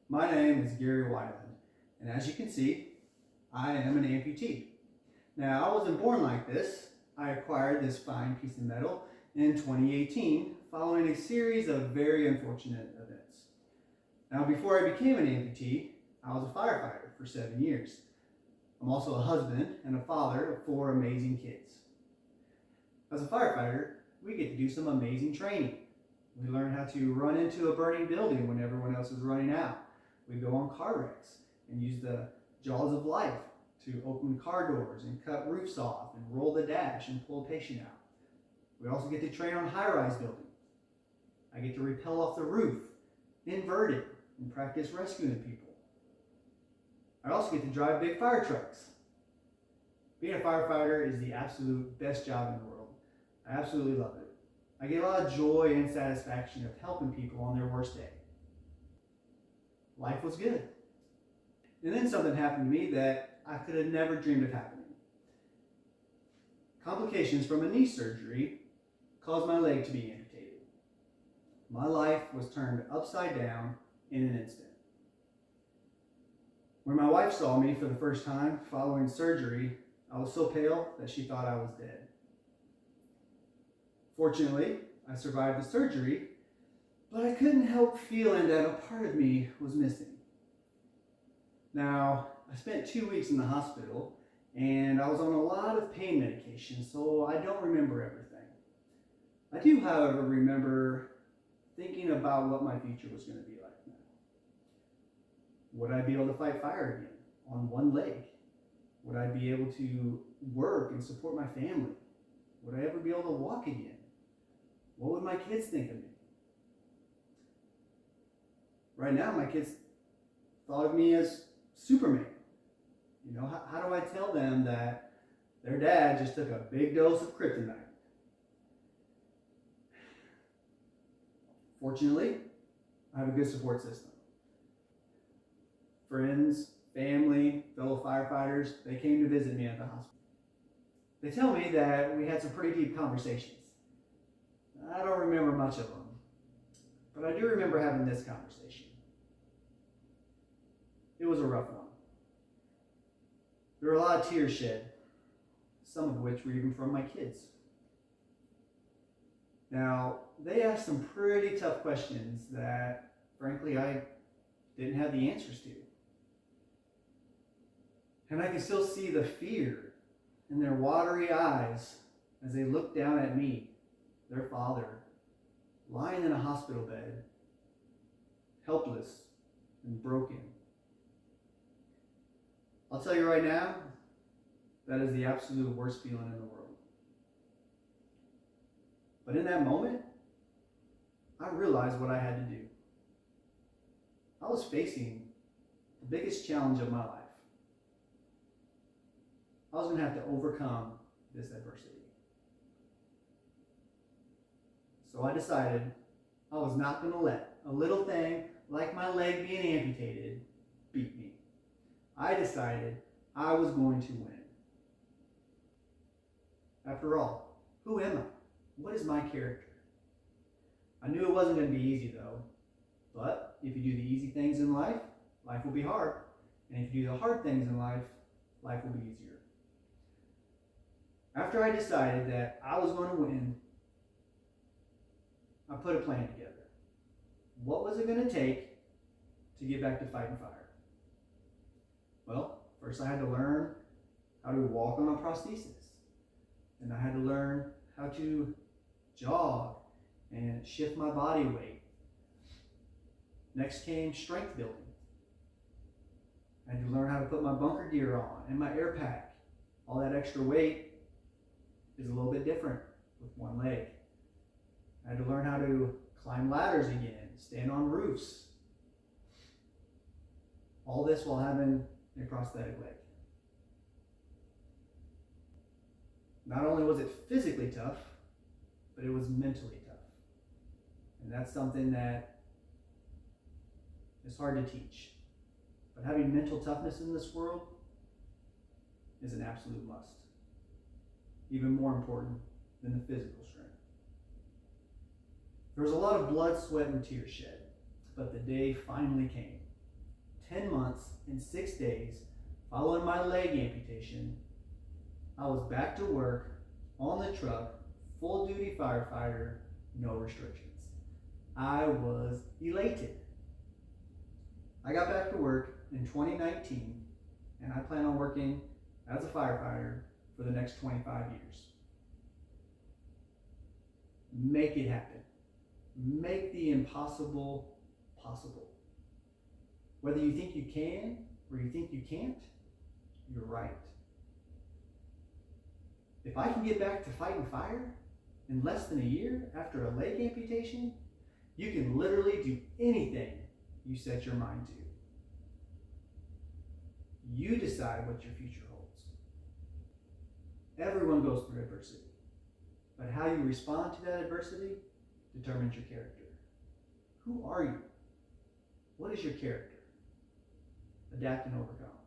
My name is Gary Weiland, and as you can see, I am an amputee. Now, I wasn't born like this. I acquired this fine piece of metal in 2018 following a series of very unfortunate events. Now, before I became an amputee, I was a firefighter for 7 years. I'm also a husband and a father of 4 amazing kids. As a firefighter, we get to do some amazing training. We learn how to run into a burning building when everyone else is running out. We go on car wrecks and use the jaws of life to open car doors and cut roofs off and roll the dash and pull a patient out. We also get to train on high-rise buildings. I get to rappel off the roof, invert it, and practice rescuing people. I also get to drive big fire trucks. Being a firefighter is the absolute best job in the world. I absolutely love it. I get a lot of joy and satisfaction of helping people on their worst day. Life was good. And then something happened to me that I could have never dreamed of happening. Complications from a knee surgery caused my leg to be amputated. My life was turned upside down in an instant. When my wife saw me for the first time following surgery, I was so pale that she thought I was dead. Fortunately, I survived the surgery, but I couldn't help feeling that a part of me was missing. Now, I spent 2 weeks in the hospital, and I was on a lot of pain medication, so I don't remember everything. I do, however, remember thinking about what my future was going to be like now. Would I be able to fight fire again on one leg? Would I be able to work and support my family? Would I ever be able to walk again? What would my kids think of me? Right now, my kids thought of me as Superman. You know, how do I tell them that their dad just took a big dose of kryptonite? Fortunately, I have a good support system. Friends, family, fellow firefighters, they came to visit me at the hospital. They tell me that we had some pretty deep conversations. I don't remember much of them, but I do remember having this conversation. It was a rough one. There were a lot of tears shed, some of which were even from my kids. Now, they asked some pretty tough questions that, frankly, I didn't have the answers to. And I can still see the fear in their watery eyes as they looked down at me, their father, lying in a hospital bed, helpless and broken. I'll tell you right now, that is the absolute worst feeling in the world. But in that moment, I realized what I had to do. I was facing the biggest challenge of my life. I was going to have to overcome this adversity. So I decided I was not going to let a little thing like my leg being amputated beat me. I decided I was going to win. After all, who am I? What is my character? I knew it wasn't going to be easy though, but if you do the easy things in life, life will be hard. And if you do the hard things in life, life will be easier. After I decided that I was going to win, I put a plan together. What was it going to take to get back to fighting fire? Well, first I had to learn how to walk on a prosthesis. And I had to learn how to jog and shift my body weight. Next came strength building. I had to learn how to put my bunker gear on and my air pack. All that extra weight is a little bit different with one leg. I had to learn how to climb ladders again, stand on roofs. All this while having a prosthetic leg. Not only was it physically tough, but it was mentally tough. And that's something that is hard to teach. But having mental toughness in this world is an absolute must. Even more important than the physical strength. There was a lot of blood, sweat, and tears shed, but the day finally came. 10 months and 6 days following my leg amputation, I was back to work on the truck, full duty firefighter, no restrictions. I was elated. I got back to work in 2019, and I plan on working as a firefighter for the next 25 years. Make it happen. Make the impossible possible. Whether you think you can or you think you can't, you're right. If I can get back to fighting fire in less than a year after a leg amputation, you can literally do anything you set your mind to. You decide what your future holds. Everyone goes through adversity, but how you respond to that adversity determines your character. Who are you? What is your character? Adapt and overcome.